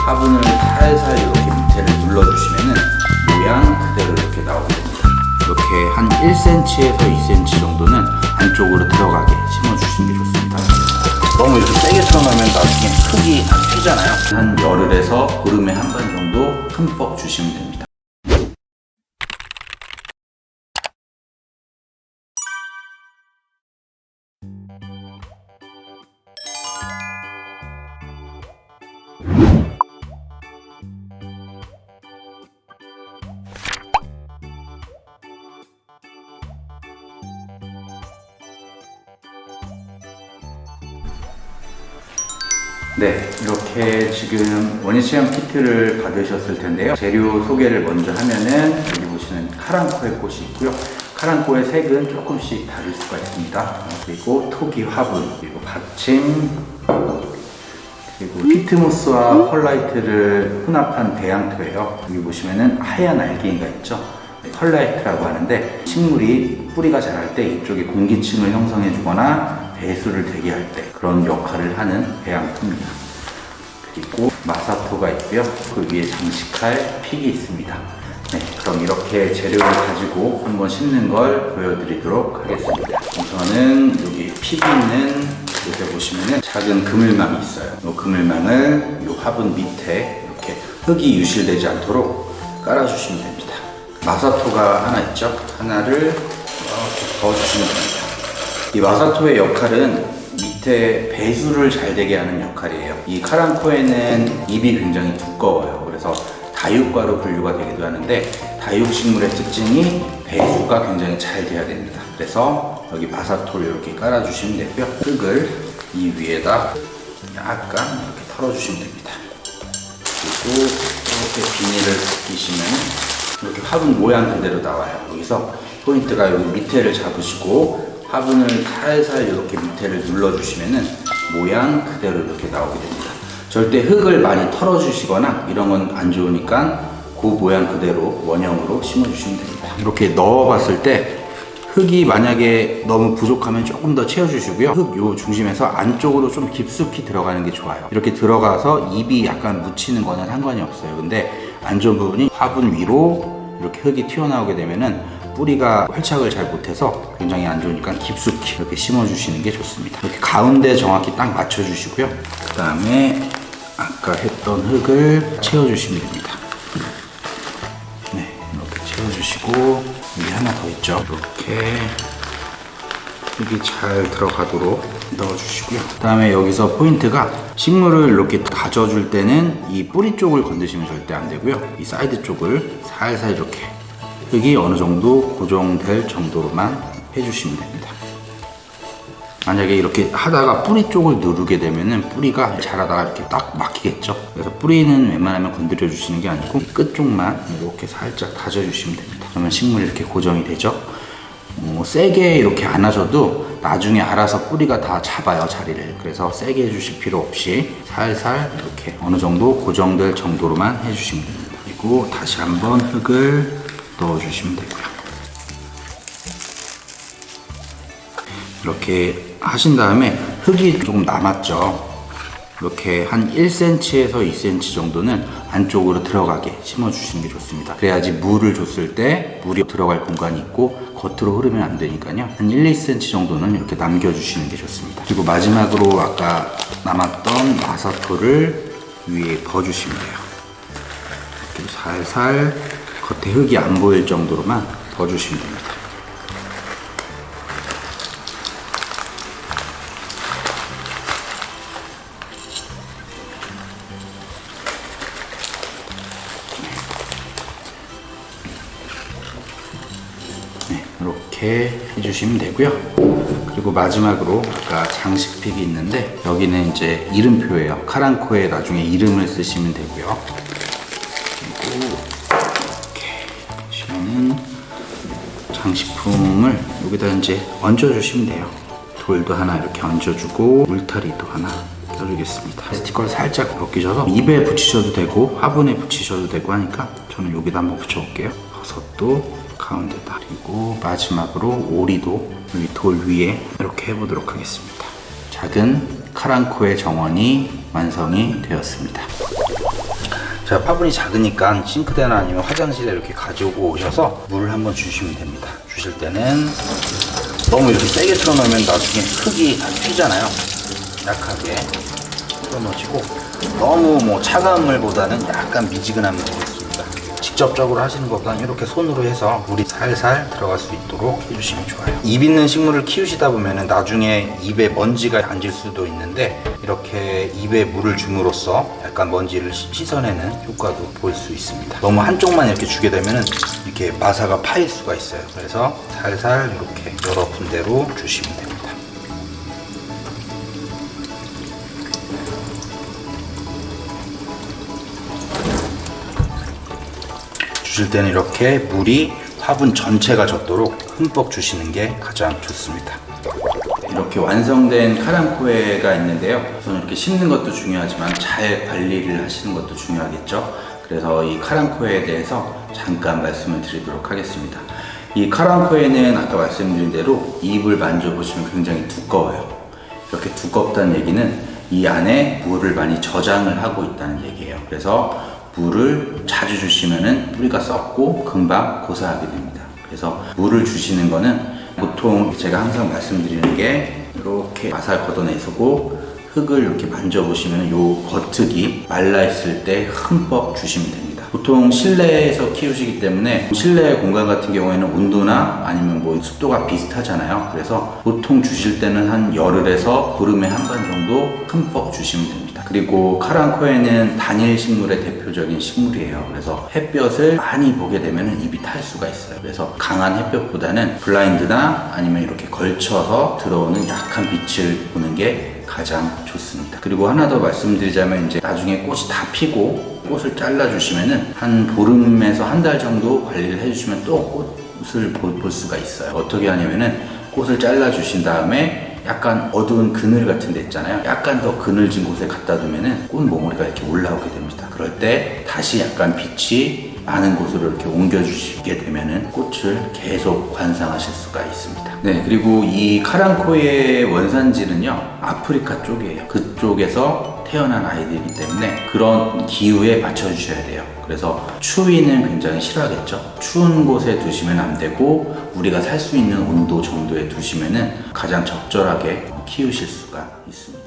화분을 살살 이렇게 밑에를 눌러주시면은 모양 그대로 이렇게 나오게 됩니다. 이렇게 한 1cm에서 2cm 정도는 안쪽으로 들어가게 심어주시는 게 좋습니다. 너무 이렇게 세게 쳐놓으면 나중에 흙이 다 튀잖아요. 한 열흘에서 보름에 한 번 정도 흠뻑 주시면 됩니다. 네, 이렇게 지금 원예체험 키트를 받으셨을 텐데요. 재료 소개를 먼저 하면은 여기 보시는 카랑코의 꽃이 있고요. 카랑코의 색은 조금씩 다를 수가 있습니다. 그리고 토기 화분, 그리고 받침, 그리고 피트모스와 펄라이트를 혼합한 배양토예요. 여기 보시면은 하얀 알갱이가 있죠. 펄라이트라고 하는데 식물이 뿌리가 자랄 때 이쪽에 공기층을 형성해 주거나 배수를 되게 할 때 그런 역할을 하는 배양토입니다. 그리고 마사토가 있고요. 그 위에 장식할 픽이 있습니다. 네, 그럼 이렇게 재료를 가지고 한번 심는 걸 보여드리도록 하겠습니다. 우선은 여기 픽이 있는 곳에 보시면은 작은 그물망이 있어요. 이 그물망을 이 화분 밑에 이렇게 흙이 유실되지 않도록 깔아주시면 됩니다. 마사토가 하나 있죠. 하나를 이렇게 넣어주시면 됩니다. 이 마사토의 역할은 밑에 배수를 잘 되게 하는 역할이에요. 이 카랑코에는 잎이 굉장히 두꺼워요. 그래서 다육과로 분류가 되기도 하는데 다육식물의 특징이 배수가 굉장히 잘 돼야 됩니다. 그래서 여기 마사토를 이렇게 깔아주시면 되고요. 흙을 이 위에다 약간 이렇게 털어주시면 됩니다. 그리고 이렇게 비닐을 벗기시면 이렇게 화분 모양 그대로 나와요. 여기서 포인트가 여기 밑에를 잡으시고 화분을 살살 이렇게 밑에를 눌러주시면은 모양 그대로 이렇게 나오게 됩니다. 절대 흙을 많이 털어주시거나 이런 건 안 좋으니까 그 모양 그대로 원형으로 심어주시면 됩니다. 이렇게 넣어봤을 때 흙이 만약에 너무 부족하면 조금 더 채워주시고요. 흙 요 중심에서 안쪽으로 좀 깊숙이 들어가는 게 좋아요. 이렇게 들어가서 잎이 약간 묻히는 거는 상관이 없어요. 근데 안 좋은 부분이 화분 위로 이렇게 흙이 튀어나오게 되면은 뿌리가 활착을 잘 못해서 굉장히 안 좋으니까 깊숙이 이렇게 심어주시는 게 좋습니다. 이렇게 가운데 정확히 딱 맞춰주시고요. 그 다음에 아까 했던 흙을 채워주시면 됩니다. 네, 이렇게 채워주시고 여기 하나 더 있죠. 이렇게 흙이 잘 들어가도록 넣어주시고요. 그 다음에 여기서 포인트가 식물을 이렇게 다져줄 때는 이 뿌리 쪽을 건드시면 절대 안 되고요. 이 사이드 쪽을 살살 이렇게 흙이 어느 정도 고정될 정도로만 해주시면 됩니다. 만약에 이렇게 하다가 뿌리 쪽을 누르게 되면은 뿌리가 자라다가 이렇게 딱 막히겠죠. 그래서 뿌리는 웬만하면 건드려 주시는 게 아니고 끝쪽만 이렇게 살짝 다져주시면 됩니다. 그러면 식물이 이렇게 고정이 되죠. 세게 이렇게 안 하셔도 나중에 알아서 뿌리가 다 잡아요, 자리를. 그래서 세게 해주실 필요 없이 살살 이렇게 어느 정도 고정될 정도로만 해주시면 됩니다. 그리고 다시 한번 흙을 넣어주시면 되고요. 이렇게 하신 다음에 흙이 조금 남았죠. 이렇게 한 1cm에서 2cm 정도는 안쪽으로 들어가게 심어주시는 게 좋습니다. 그래야지 물을 줬을 때 물이 들어갈 공간이 있고 겉으로 흐르면 안 되니까요. 한 1, 2cm 정도는 이렇게 남겨주시는 게 좋습니다. 그리고 마지막으로 아까 남았던 마사토를 위에 버주시면 돼요. 이렇게 살살 겉에 흙이 안 보일 정도로만 버주시면 됩니다. 네, 이렇게 해주시면 되고요. 그리고 마지막으로 아까 장식픽이 있는데 여기는 이제 이름표예요. 카랑코에 나중에 이름을 쓰시면 되고요. 그리고 장식품을 여기다 이제 얹어주시면 돼요. 돌도 하나 이렇게 얹어주고 울타리도 하나 껴주겠습니다. 스티커를 살짝 벗기셔서 입에 붙이셔도 되고 화분에 붙이셔도 되고 하니까 저는 여기다 한번 붙여볼게요. 버섯도 가운데다, 그리고 마지막으로 오리도 여기 돌 위에 이렇게 해보도록 하겠습니다. 작은 카랑코의 정원이 완성이 되었습니다. 자, 화분이 작으니까 싱크대나 아니면 화장실에 이렇게 가지고 오셔서 물을 한번 주시면 됩니다. 주실 때는 너무 이렇게 세게 틀어놓으면 나중에 흙이 다 튀잖아요. 약하게 틀어놓으시고, 너무 뭐 차가운 물보다는 약간 미지근한 물이 되겠습니다. 직접적으로 하시는 것보다는 이렇게 손으로 해서 물이 살살 들어갈 수 있도록 해주시면 좋아요. 잎 있는 식물을 키우시다 보면 나중에 잎에 먼지가 앉을 수도 있는데, 이렇게 잎에 물을 줌으로써 약간 먼지를 씻어내는 효과도 볼 수 있습니다. 너무 한쪽만 이렇게 주게 되면 이렇게 마사가 파일 수가 있어요. 그래서 살살 이렇게 여러 군데로 주시면 됩니다. 주실 때는 이렇게 물이 화분 전체가 젖도록 흠뻑 주시는 게 가장 좋습니다. 이렇게 완성된 카랑코에가 있는데요. 우선 이렇게 심는 것도 중요하지만 잘 관리를 하시는 것도 중요하겠죠. 그래서 이 카랑코에에 대해서 잠깐 말씀을 드리도록 하겠습니다. 이 카랑코에는 아까 말씀드린 대로 잎을 만져보시면 굉장히 두꺼워요. 이렇게 두껍다는 얘기는 이 안에 물을 많이 저장을 하고 있다는 얘기예요. 그래서 물을 자주 주시면은 뿌리가 썩고 금방 고사하게 됩니다. 그래서 물을 주시는 거는 보통 제가 항상 말씀드리는 게 이렇게 마살 걷어내시고 흙을 이렇게 만져보시면 요 겉흙이 말라있을 때 흠뻑 주시면 됩니다. 보통 실내에서 키우시기 때문에 실내 공간 같은 경우에는 온도나 아니면 뭐 습도가 비슷하잖아요. 그래서 보통 주실 때는 한 열흘에서 보름에 한 번 정도 흠뻑 주시면 됩니다. 그리고 카랑코에는 단일 식물의 대표적인 식물이에요. 그래서 햇볕을 많이 보게 되면 잎이 탈 수가 있어요. 그래서 강한 햇볕보다는 블라인드나 아니면 이렇게 걸쳐서 들어오는 약한 빛을 보는 게 가장 좋습니다. 그리고 하나 더 말씀드리자면 이제 나중에 꽃이 다 피고 꽃을 잘라 주시면은 한 보름에서 한 달 정도 관리를 해주시면 또 꽃을 볼 수가 있어요. 어떻게 하냐면은 꽃을 잘라 주신 다음에 약간 어두운 그늘 같은 데 있잖아요. 약간 더 그늘진 곳에 갖다 두면은 꽃 몽우리가 이렇게 올라오게 됩니다. 그럴 때 다시 약간 빛이 많은 곳으로 이렇게 옮겨주시게 되면은 꽃을 계속 관상하실 수가 있습니다. 네, 그리고 이 카랑코의 원산지는요, 아프리카 쪽이에요. 그쪽에서 태어난 아이들이기 때문에 그런 기후에 맞춰주셔야 돼요. 그래서 추위는 굉장히 싫어하겠죠. 추운 곳에 두시면 안 되고 우리가 살 수 있는 온도 정도에 두시면은 가장 적절하게 키우실 수가 있습니다.